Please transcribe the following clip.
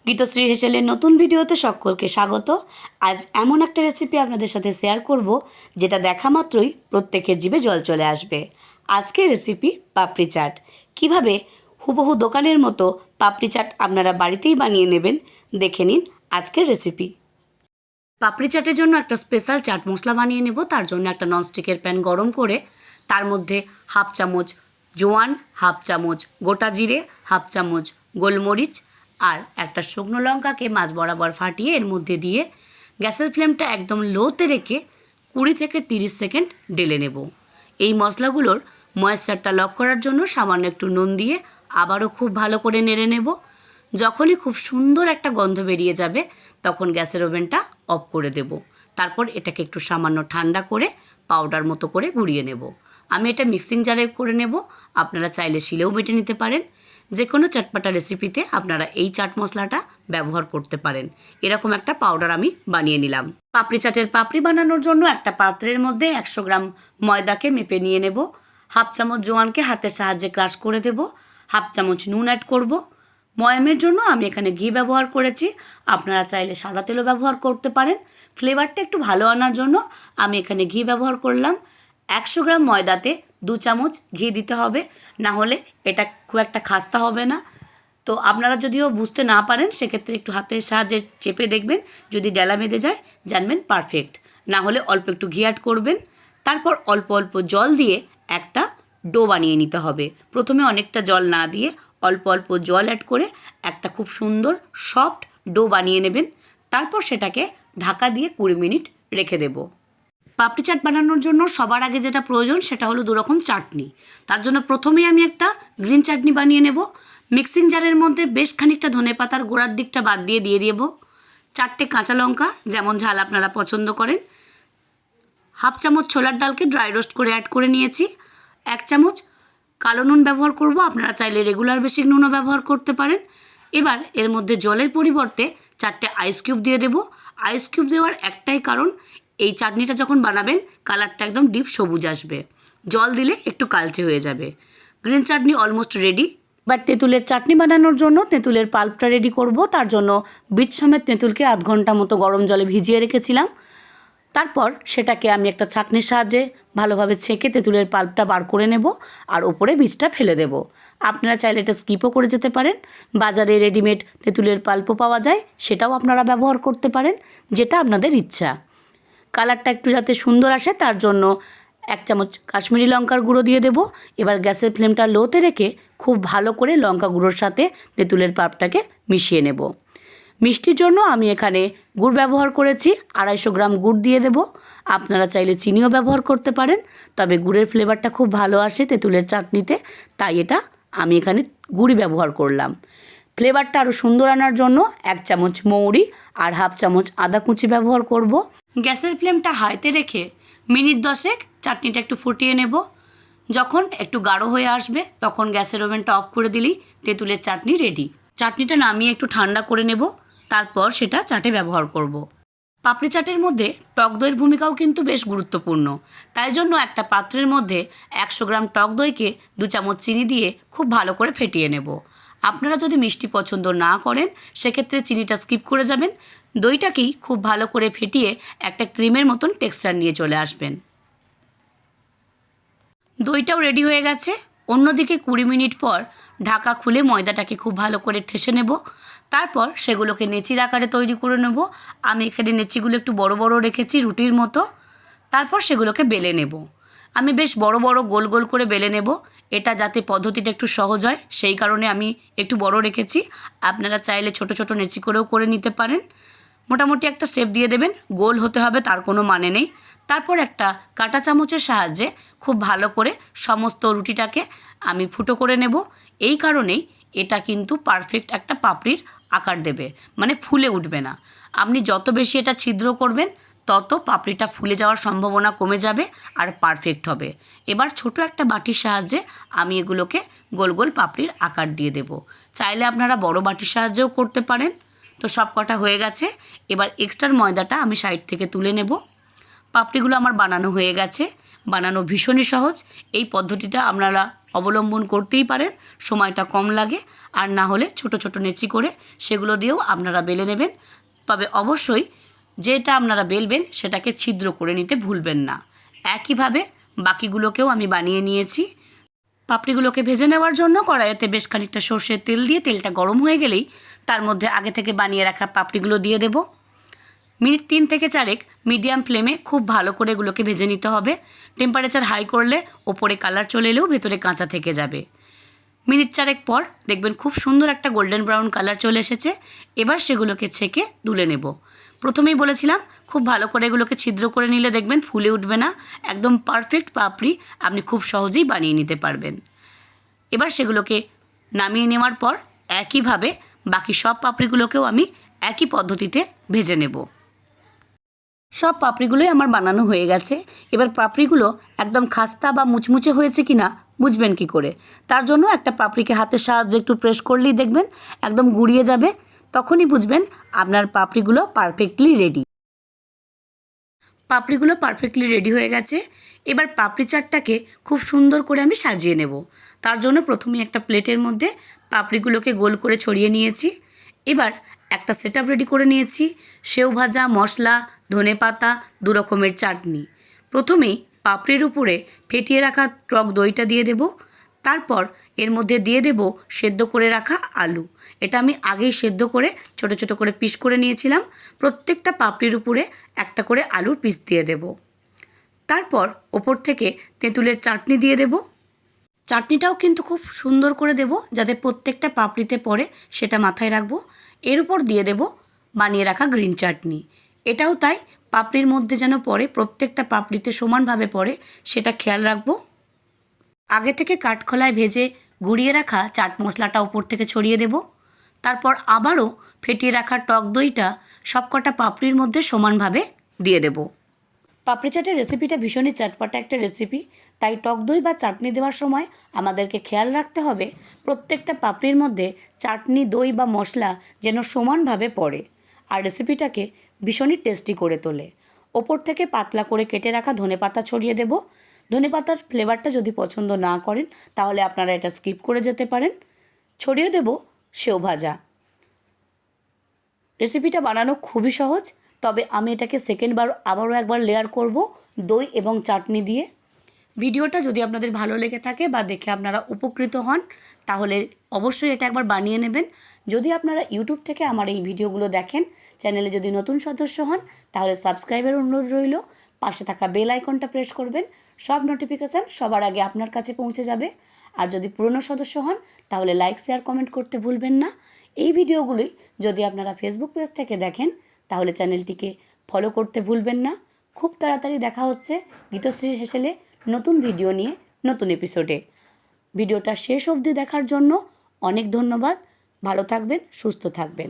গীতশ্রী হেসেলের নতুন ভিডিওতে সকলকে স্বাগত। আজ এমন একটা রেসিপি আপনাদের সাথে শেয়ার করব যেটা দেখা মাত্রই প্রত্যেকের জিভে জল চলে আসবে। আজকের রেসিপি পাপড়ি চাট। কিভাবে হুবহু দোকানের মতো পাপড়ি চাট আপনারা বাড়িতেই বানিয়ে নেবেন দেখে নিন আজকের রেসিপি। পাপড়ি চাটের জন্য একটা স্পেশাল চাট মশলা বানিয়ে নেব। তার জন্য একটা ননস্টিকের প্যান গরম করে তার মধ্যে হাফ চামচ জোয়ান, হাফ চামচ গোটা জিরে, হাফ চামচ গোলমরিচ আর একটা শুকনো লঙ্কাকে মাঝ বরাবর ফাটিয়ে এর মধ্যে দিয়ে গ্যাসের ফ্লেমটা একদম লোতে রেখে 20 থেকে 30 সেকেন্ড ঢেলে নেব। এই মশলাগুলোর ময়েশ্চারটা লক করার জন্য সামান্য একটু নুন দিয়ে আবারও খুব ভালো করে নেড়ে নেব। যখনই খুব সুন্দর একটা গন্ধ বেরিয়ে যাবে তখন গ্যাসের ওভেনটা অফ করে দেব। তারপর এটাকে একটু সামান্য ঠান্ডা করে পাউডার মতো করে গুঁড়িয়ে নেব। আমি এটা মিক্সিং জারে করে নেব, আপনারা চাইলে শিলেও বেটে নিতে পারেন। যে কোনো চটপাটা রেসিপিতে আপনারা এই চাট মশলাটা ব্যবহার করতে পারেন। এরকম একটা পাউডার আমি বানিয়ে নিলাম। পাপড়ি চাটের পাপড়ি বানানোর জন্য একটা পাত্রের মধ্যে 100 গ্রাম ময়দাকে মেপে নিয়ে নেব। হাফ চামচ জোয়ানকে হাতের সাহায্যে ক্রাশ করে দেব। হাফ চামচ নুন অ্যাড করব। ময়ামের জন্য আমি এখানে ঘি ব্যবহার করেছি, আপনারা চাইলে সাদা তেলও ব্যবহার করতে পারেন। ফ্লেভারটা একটু ভালো আনার জন্য আমি এখানে ঘি ব্যবহার করলাম। 100 গ্রাম ময়দাতে 2 চামচ ঘি দিতে হবে, না হলে এটা খুব একটা খাস্তা হবে না। তো আপনারা যদিও বুঝতে না পারেন সেক্ষেত্রে একটু হাতের সাহায্যে চেপে দেখবেন, যদি ডেলা বেঁধে যায় জানবেন পারফেক্ট, না হলে অল্প একটু ঘি অ্যাড করবেন। তারপর অল্প অল্প জল দিয়ে একটা ডো বানিয়ে নিতে হবে। প্রথমে অনেকটা জল না দিয়ে অল্প অল্প জল অ্যাড করে একটা খুব সুন্দর সফট ডো বানিয়ে নেবেন। তারপর সেটাকে ঢাকা দিয়ে 20 মিনিট রেখে দেব। পাপড়ি চাট বানানোর জন্য সবার আগে যেটা প্রয়োজন সেটা হলো 2 রকম চাটনি। তার জন্য প্রথমেই আমি একটা গ্রিন চাটনি বানিয়ে নেব। মিক্সিং জারের মধ্যে বেশ খানিকটা ধনেপাতার গোড়ার দিকটা বাদ দিয়ে দেব 4টে কাঁচা লঙ্কা, যেমন ঝাল আপনারা পছন্দ করেন। হাফ চামচ ছোলার ডালকে ড্রাই রোস্ট করে অ্যাড করে নিয়েছি। 1 চামচ কালো নুন ব্যবহার করব, আপনারা চাইলে রেগুলার বেসিক নুনও ব্যবহার করতে পারেন। এবার এর মধ্যে জলের পরিবর্তে 4টে আইস কিউব দিয়ে দেব। আইস কিউব দেওয়ার একটাই কারণ, এই চাটনিটা যখন বানাবেন কালারটা একদম ডিপ সবুজ আসবে, জল দিলে একটু কালচে হয়ে যাবে। গ্রিন চাটনি অলমোস্ট রেডি। এবার তেঁতুলের চাটনি বানানোর জন্য তেঁতুলের পাল্পটা রেডি করব। তার জন্য বীজ সমেত তেঁতুলকে আধ ঘন্টা মতো গরম জলে ভিজিয়ে রেখেছিলাম। তারপর সেটাকে আমি একটা ছাঁকনির সাহায্যে ভালোভাবে ছেঁকে তেঁতুলের পাল্পটা বার করে নেব আর ওপরে বীজটা ফেলে দেব। আপনারা চাইলে এটা স্কিপও করে যেতে পারেন। বাজারে রেডিমেড তেঁতুলের পাল্পও পাওয়া যায়, সেটাও আপনারা ব্যবহার করতে পারেন, যেটা আপনাদের ইচ্ছা। কালারটা একটু যাতে সুন্দর আসে তার জন্য 1 চামচ কাশ্মীরি লঙ্কার গুঁড়ো দিয়ে দেব। এবার গ্যাসের ফ্লেমটা লোতে রেখে খুব ভালো করে লঙ্কা গুঁড়োর সাথে তেঁতুলের পাল্পটাকে মিশিয়ে নেব। মিষ্টির জন্য আমি এখানে গুড় ব্যবহার করেছি, 250 গ্রাম গুড় দিয়ে দেব। আপনারা চাইলে চিনিও ব্যবহার করতে পারেন, তবে গুড়ের ফ্লেভারটা খুব ভালো আসে তেঁতুলের চাটনিতে, তাই এটা আমি এখানে গুড়ই ব্যবহার করলাম। ফ্লেভারটা আরও সুন্দর আনার জন্য 1 চামচ মৌরি আর হাফ চামচ আদা কুচি ব্যবহার করব। গ্যাসের ফ্লেমটা হাইতে রেখে মিনিট 10 চাটনিটা একটু ফুটিয়ে নেব। যখন একটু গাঢ় হয়ে আসবে তখন গ্যাসের ওভেনটা অফ করে দিলেই তেঁতুলের চাটনি রেডি। চাটনিটা নামিয়ে একটু ঠান্ডা করে নেব, তারপর সেটা চাটে ব্যবহার করব। পাপড়ি চাটের মধ্যে টক দইয়ের ভূমিকাও কিন্তু বেশ গুরুত্বপূর্ণ। তাই জন্য একটা পাত্রের মধ্যে 100 গ্রাম টক দইকে 2 চামচ চিনি দিয়ে খুব ভালো করে ফেটিয়ে নেব। আপনারা যদি মিষ্টি পছন্দ না করেন সেক্ষেত্রে চিনিটা স্কিপ করে যাবেন। দইটাকেই খুব ভালো করে ফেটিয়ে একটা ক্রিমের মতন টেক্সচার নিয়ে চলে আসবেন। দইটাও রেডি হয়ে গেছে। অন্যদিকে 20 মিনিট পর ঢাকা খুলে ময়দাটাকে খুব ভালো করে ঠেসে নেব। তারপর সেগুলোকে নেচির আকারে তৈরি করে নেব। আমি এখানে নেচিগুলো একটু বড় বড় রেখেছি রুটির মতো। তারপর সেগুলোকে বেলে নেব। আমি বেশ বড় বড় গোল গোল করে বেলে নেব, এটা যাতে পদ্ধতিটা একটু সহজ হয় সেই কারণে আমি একটু বড় রেখেছি। আপনারা চাইলে ছোট ছোট নেচি করেও করে নিতে পারেন। মোটামুটি একটা শেপ দিয়ে দেবেন, গোল হতে হবে তার কোনো মানে নেই। তারপর একটা কাঁটা চামচের সাহায্যে খুব ভালো করে সমস্ত রুটিটাকে আমি ফুটো করে নেব। এই কারণেই এটা কিন্তু পারফেক্ট একটা পাপড়ির আকার দেবে, মানে ফুলে উঠবে না। আপনি যত বেশি এটা ছিদ্র করবেন তত পাপড়িটা ফুলে যাওয়ার সম্ভাবনা কমে যাবে আর পারফেক্ট হবে। এবার ছোট একটা বাটির সাহায্যে আমি এগুলোকে গোল গোল পাপড়ির আকার দিয়ে দেব। চাইলে আপনারা বড় বাটির সাহায্যেও করতে পারেন। তো সব কটা হয়ে গেছে। এবার এক্সট্রার ময়দাটা আমি সাইড থেকে তুলে নেব। পাপড়িগুলো আমার বানানো হয়ে গেছে। বানানো ভীষণই সহজ। এই পদ্ধতিটা আপনারা অবলম্বন করতেই পারেন, সময়টা কম লাগে। আর না হলে ছোট ছোট নেচি করে সেগুলো দিয়েও আপনারা বেলে নেবেন। তবে অবশ্যই যেটা আপনারা বেলবেন সেটাকে ছিদ্র করে নিতে ভুলবেন না। একইভাবে বাকিগুলোকেও আমি বানিয়ে নিয়েছি। পাপড়িগুলোকে ভেজে নেওয়ার জন্য কড়াইতে বেশ খানিকটা সর্ষের তেল দিয়ে তেলটা গরম হয়ে গেলেই তার মধ্যে আগে থেকে বানিয়ে রাখা পাপড়িগুলো দিয়ে দেব। মিনিট 3 থেকে 4 মিডিয়াম ফ্লেমে খুব ভালো করে এগুলোকে ভেজে নিতে হবে। টেম্পারেচার হাই করলে ওপরে কালার চলে এলেও ভেতরে কাঁচা থেকে যাবে। মিনিট 4 পর দেখবেন খুব সুন্দর একটা গোল্ডেন ব্রাউন কালার চলে এসেছে। এবার সেগুলোকে ছেঁকে তুলে নেব। প্রথমেই বলেছিলাম খুব ভালো করে এগুলোকে ছিদ্র করে নিলে দেখবেন ফুলে উঠবে না। একদম পারফেক্ট পাপড়ি আপনি খুব সহজেই বানিয়ে নিতে পারবেন। এবার সেগুলোকে নামিয়ে নেওয়ার পর একইভাবে বাকি সব পাপড়িগুলোকেও আমি একই পদ্ধতিতে ভেজে নেব। সব পাপড়িগুলোই আমার বানানো হয়ে গেছে। এবার পাপড়িগুলো একদম খাস্তা বা মুচমুচে হয়েছে কিনা বুঝবেন কি করে? তার জন্য একটা পাপড়িকে হাতের সাহায্যে একটু প্রেস করলেই দেখবেন একদম গুঁড়িয়ে যাবে। তখনই বুঝবেন আপনার পাপড়িগুলো পারফেক্টলি রেডি। পাপড়িগুলো পারফেক্টলি রেডি হয়ে গেছে। এবার পাপড়ি চাটটাকে খুব সুন্দর করে আমি সাজিয়ে নেব। তার জন্য প্রথমেই একটা প্লেটের মধ্যে পাপড়িগুলোকে গোল করে ছড়িয়ে নিয়েছি। এবার একটা সেটআপ রেডি করে নিয়েছি। সেও ভাজা, মশলা, ধনেপাতা, 2 রকমের চাটনি। প্রথমেই পাপড়ির উপরে ফেটিয়ে রাখা টক দইটা দিয়ে দেব। তারপর এর মধ্যে দিয়ে দেব সেদ্ধ করে রাখা আলু। এটা আমি আগেই সেদ্ধ করে ছোট ছোট করে পিস করে নিয়েছিলাম। প্রত্যেকটা পাপড়ির উপরে একটা করে আলুর পিস দিয়ে দেব। তারপর ওপর থেকে তেঁতুলের চাটনি দিয়ে দেব। চাটনিটাও কিন্তু খুব সুন্দর করে দেব যাতে প্রত্যেকটা পাপড়িতে পড়ে, সেটা মাথায় রাখবো। এর উপর দিয়ে দেব বানিয়ে রাখা গ্রিন চাটনি। এটাও তাই, পাপড়ির মধ্যে যেন পড়ে, প্রত্যেকটা পাপড়িতে সমানভাবে পড়ে সেটা খেয়াল রাখবো। আগে থেকে কাঠখোলায় ভেজে গুঁড়িয়ে রাখা চাট মশলাটা উপর থেকে ছড়িয়ে দেব। তারপর আবারও ফেটিয়ে রাখা টক দইটা সবকটা পাপড়ির মধ্যে সমানভাবে দিয়ে দেব। পাপড়ি চাটের রেসিপিটা ভীষণই চটপটা একটা রেসিপি, তাই টক দই বা চাটনি দেওয়ার সময় আমাদেরকে খেয়াল রাখতে হবে প্রত্যেকটা পাপড়ির মধ্যে চাটনি, দই বা মশলা যেন সমানভাবে পড়ে, আর রেসিপিটাকে ভীষণই টেস্টি করে তোলে। ওপর থেকে পাতলা করে কেটে রাখা ধনেপাতা ছড়িয়ে দেব। ধনেপাতার ফ্লেভারটা যদি পছন্দ না করেন তাহলে আপনারা এটা স্কিপ করে যেতে পারেন। ছড়িয়ে দেব সেও ভাজা। রেসিপিটা বানানো খুবই সহজ, তবে আমি এটাকে সেকেন্ডবার আবারও একবার লেয়ার করব দই এবং চাটনি দিয়ে। ভিডিওটা যদি আপনাদের ভালো লেগে থাকে বা দেখে আপনারা উপকৃত হন তাহলে অবশ্যই এটা একবার বানিয়ে নেবেন। যদি আপনারা ইউটিউব থেকে আমার এই ভিডিওগুলো দেখেন, চ্যানেলে যদি নতুন সদস্য হন তাহলে সাবস্ক্রাইবের অনুরোধ রইল। পাশে থাকা বেল আইকনটা প্রেস করবেন, সব নোটিফিকেশান সবার আগে আপনার কাছে পৌঁছে যাবে। আর যদি পুরনো সদস্য হন তাহলে লাইক, শেয়ার, কমেন্ট করতে ভুলবেন না। এই ভিডিওগুলোই যদি আপনারা ফেসবুক পেজ থেকে দেখেন তাহলে চ্যানেলটিকে ফলো করতে ভুলবেন না। খুব তাড়াতাড়ি দেখা হচ্ছে গীতশ্রীর হেসেলে নতুন ভিডিও নিয়ে, নতুন এপিসোডে। ভিডিওটা শেষ অবধি দেখার জন্য অনেক ধন্যবাদ। ভালো থাকবেন, সুস্থ থাকবেন।